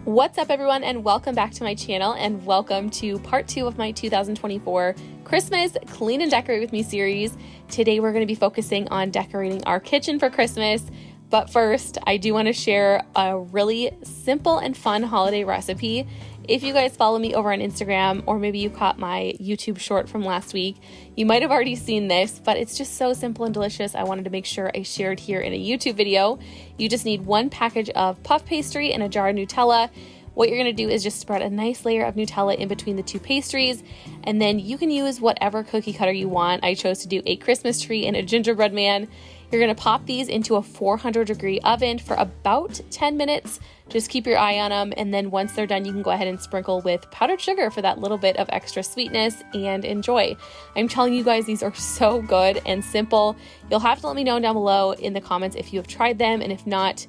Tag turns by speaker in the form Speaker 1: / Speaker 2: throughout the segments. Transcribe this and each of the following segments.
Speaker 1: What's up, everyone, and welcome back to my channel, and welcome to part 2 of my 2024 Christmas Clean and Decorate with Me series. Today we're going to be focusing on decorating our kitchen for Christmas, but first I do want to share a really simple and fun holiday recipe. If you guys follow me over on Instagram, or maybe you caught my YouTube short from last week, you might have already seen this, but it's just so simple and delicious. I wanted to make sure I shared here in a YouTube video. You just need one package of puff pastry and a jar of Nutella. What you're going to do is just spread a nice layer of Nutella in between the two pastries, and then you can use whatever cookie cutter you want. I chose to do a Christmas tree and a gingerbread man. You're going to pop these into a 400-degree oven for about 10 minutes. Just keep your eye on them, and then once they're done, you can go ahead and sprinkle with powdered sugar for that little bit of extra sweetness and enjoy. I'm telling you guys, these are so good and simple. You'll have to let me know down below in the comments if you have tried them, and if not,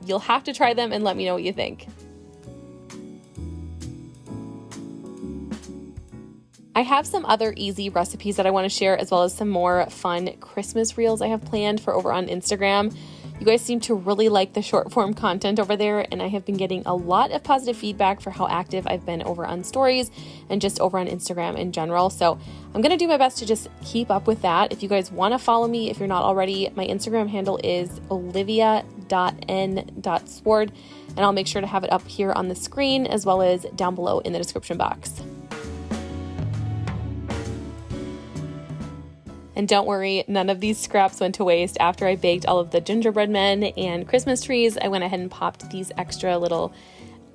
Speaker 1: you'll have to try them and let me know what you think. I have some other easy recipes that I want to share, as well as some more fun Christmas reels I have planned for over on Instagram. You guys seem to really like the short form content over there, and I have been getting a lot of positive feedback for how active I've been over on stories and just over on Instagram in general. So I'm going to do my best to just keep up with that. If you guys want to follow me, if you're not already, my Instagram handle is olivia.n.sward, and I'll make sure to have it up here on the screen as well as down below in the description box. And don't worry, none of these scraps went to waste. After I baked all of the gingerbread men and Christmas trees, I went ahead and popped these extra little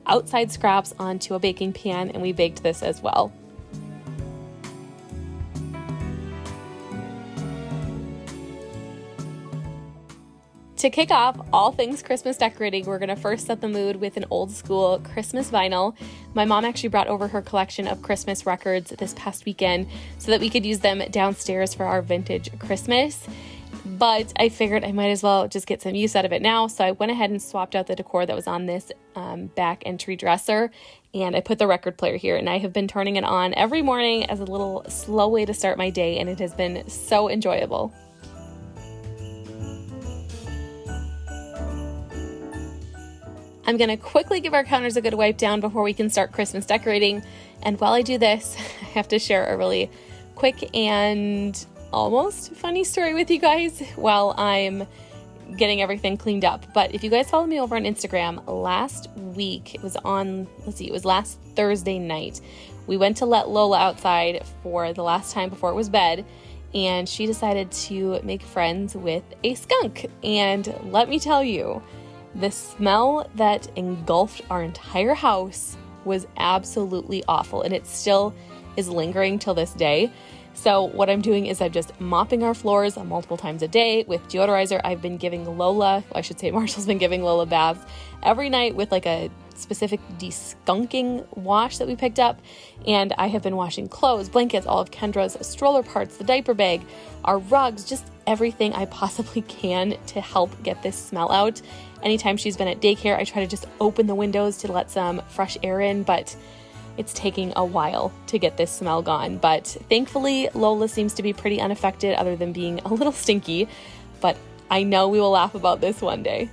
Speaker 1: outside scraps onto a baking pan, and we baked this as well. To kick off all things Christmas decorating, we're going to first set the mood with an old school Christmas vinyl. My mom actually brought over her collection of Christmas records this past weekend so that we could use them downstairs for our vintage Christmas. But I figured I might as well just get some use out of it now, so I went ahead and swapped out the decor that was on this back entry dresser, and I put the record player here, and I have been turning it on every morning as a little slow way to start my day, and it has been so enjoyable. I'm going to quickly give our counters a good wipe down before we can start Christmas decorating. And while I do this, I have to share a really quick and almost funny story with you guys while I'm getting everything cleaned up. But if you guys follow me over on Instagram, last week, it was last Thursday night, we went to let Lola outside for the last time before it was bed, and she decided to make friends with a skunk. And let me tell you, the smell that engulfed our entire house was absolutely awful, and it still is lingering till this day. So what I'm doing is I'm just mopping our floors multiple times a day with deodorizer. I've been giving Marshall's been giving Lola baths every night with like a specific deskunking wash that we picked up, and I have been washing clothes, blankets, all of Kendra's stroller parts, the diaper bag, our rugs, just everything I possibly can to help get this smell out. Anytime she's been at daycare, I try to just open the windows to let some fresh air in, but it's taking a while to get this smell gone. But thankfully, Lola seems to be pretty unaffected other than being a little stinky, but I know we will laugh about this one day.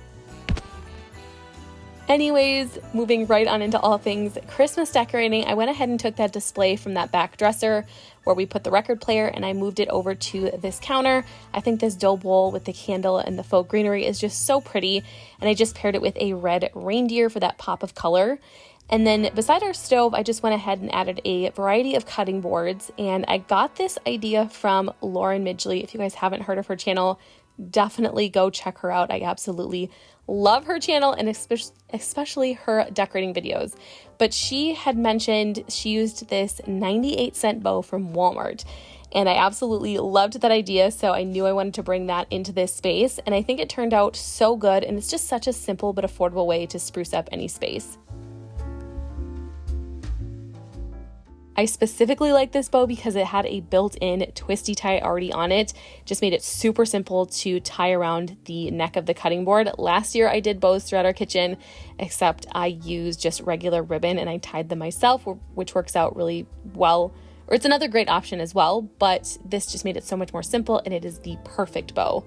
Speaker 1: Anyways, moving right on into all things Christmas decorating, I went ahead and took that display from that back dresser where we put the record player, and I moved it over to this counter. I think this dough bowl with the candle and the faux greenery is just so pretty, and I just paired it with a red reindeer for that pop of color. And then beside our stove, I just went ahead and added a variety of cutting boards, and I got this idea from Lauren Midgley. If you guys haven't heard of her channel, definitely go check her out. I absolutely love her channel, and especially her decorating videos. But she had mentioned she used this 98-cent bow from Walmart, And I absolutely loved that idea, so I knew I wanted to bring that into this space. And I think it turned out so good, and it's just such a simple but affordable way to spruce up any space. I specifically like this bow because it had a built-in twisty tie already on it. Just made it super simple to tie around the neck of the cutting board. Last year I did bows throughout our kitchen, except I used just regular ribbon and I tied them myself, which works out really well. Or it's another great option as well, but this just made it so much more simple and it is the perfect bow.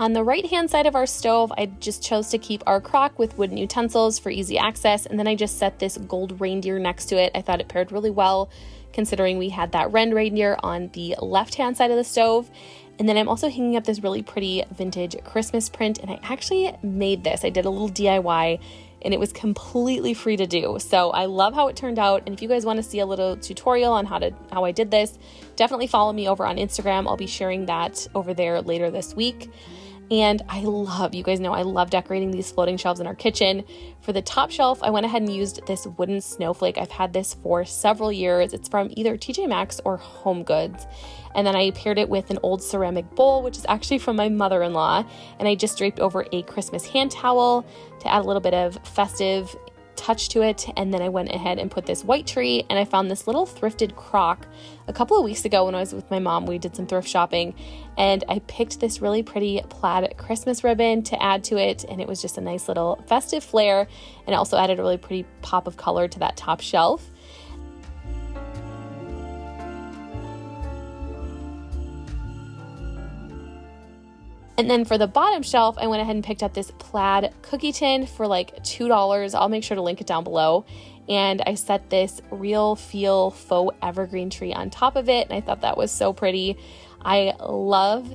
Speaker 1: On the right-hand side of our stove, I just chose to keep our crock with wooden utensils for easy access, and then I just set this gold reindeer next to it. I thought it paired really well, considering we had that red reindeer on the left-hand side of the stove. And then I'm also hanging up this really pretty vintage Christmas print, and I actually made this. I did a little DIY, and it was completely free to do. So I love how it turned out, and if you guys want to see a little tutorial on how I did this, definitely follow me over on Instagram. I'll be sharing that over there later this week. And you guys know I love decorating these floating shelves in our kitchen. For the top shelf, I went ahead and used this wooden snowflake. I've had this for several years. It's from either TJ Maxx or Home Goods. And then I paired it with an old ceramic bowl, which is actually from my mother-in-law. And I just draped over a Christmas hand towel to add a little bit of festive touch to it. And then I went ahead and put this white tree, and I found this little thrifted crock a couple of weeks ago when I was with my mom. We did some thrift shopping, and I picked this really pretty plaid Christmas ribbon to add to it, and it was just a nice little festive flair, and it also added a really pretty pop of color to that top shelf. And then for the bottom shelf, I went ahead and picked up this plaid cookie tin for like $2. I'll make sure to link it down below. And I set this real feel faux evergreen tree on top of it, and I thought that was so pretty. I love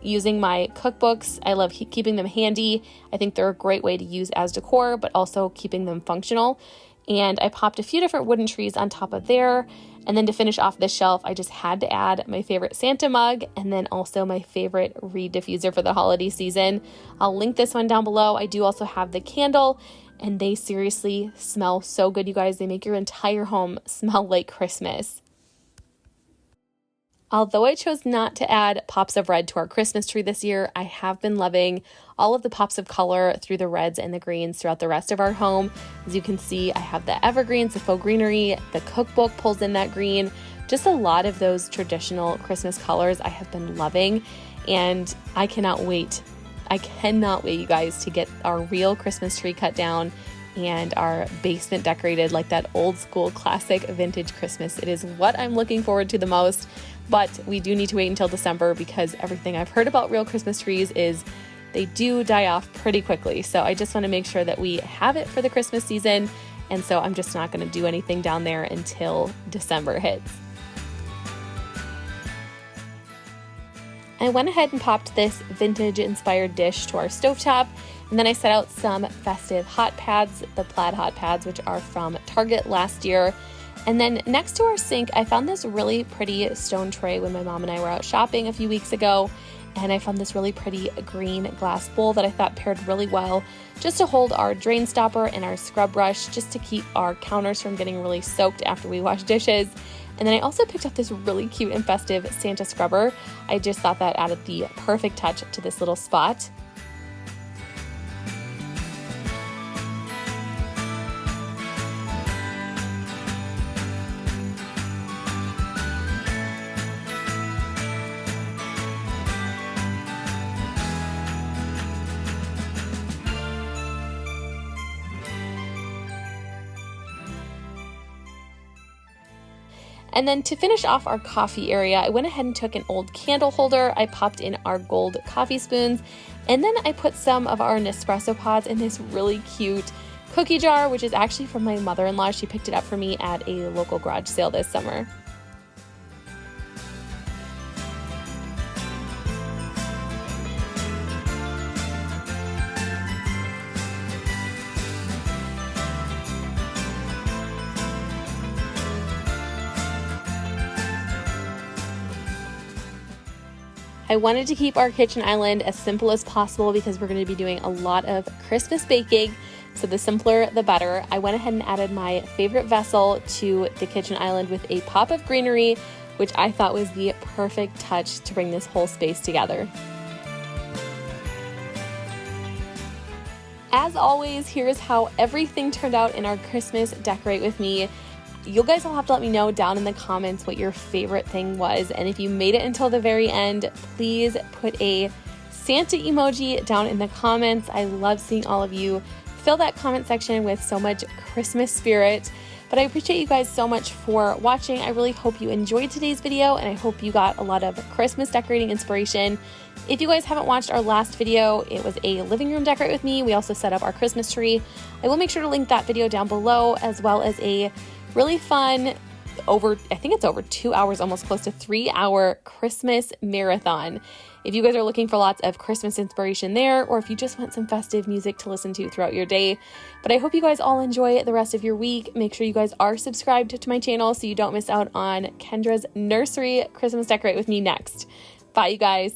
Speaker 1: using my cookbooks. I love keeping them handy. I think they're a great way to use as decor, but also keeping them functional. And I popped a few different wooden trees on top of there. And then to finish off this shelf, I just had to add my favorite Santa mug and then also my favorite reed diffuser for the holiday season. I'll link this one down below. I do also have the candle, and they seriously smell so good, you guys. They make your entire home smell like Christmas. Although I chose not to add pops of red to our Christmas tree this year, I have been loving all of the pops of color through the reds and the greens throughout the rest of our home. As you can see, I have the evergreens, the faux greenery, the cookbook pulls in that green, just a lot of those traditional Christmas colors I have been loving, and I cannot wait, you guys, to get our real Christmas tree cut down and our basement decorated like that old school classic vintage Christmas. It is what I'm looking forward to the most. But we do need to wait until December because everything I've heard about real Christmas trees is they do die off pretty quickly. So I just want to make sure that we have it for the Christmas season. And so I'm just not going to do anything down there until December hits. I went ahead and popped this vintage inspired dish to our stovetop. And then I set out some festive hot pads, the plaid hot pads, which are from Target last year. And then next to our sink, I found this really pretty stone tray when my mom and I were out shopping a few weeks ago. And I found this really pretty green glass bowl that I thought paired really well just to hold our drain stopper and our scrub brush, just to keep our counters from getting really soaked after we wash dishes. And then I also picked up this really cute and festive Santa scrubber. I just thought that added the perfect touch to this little spot. And then to finish off our coffee area, I went ahead and took an old candle holder. I popped in our gold coffee spoons, and then I put some of our Nespresso pods in this really cute cookie jar, which is actually from my mother-in-law. She picked it up for me at a local garage sale this summer. I wanted to keep our kitchen island as simple as possible because we're going to be doing a lot of Christmas baking. So the simpler, the better. I went ahead and added my favorite vessel to the kitchen island with a pop of greenery, which I thought was the perfect touch to bring this whole space together. As always, here's how everything turned out in our Christmas Decorate With Me. You guys will have to let me know down in the comments what your favorite thing was. And if you made it until the very end, please put a Santa emoji down in the comments. I love seeing all of you fill that comment section with so much Christmas spirit. But I appreciate you guys so much for watching. I really hope you enjoyed today's video, and I hope you got a lot of Christmas decorating inspiration. If you guys haven't watched our last video, it was a living room decorate with me. We also set up our Christmas tree. I will make sure to link that video down below, as well as a really fun, I think it's over 2 hours, almost close to 3-hour Christmas marathon. If you guys are looking for lots of Christmas inspiration there, or if you just want some festive music to listen to throughout your day. But I hope you guys all enjoy the rest of your week. Make sure you guys are subscribed to my channel so you don't miss out on Kendra's nursery Christmas Decorate With Me next. Bye, you guys.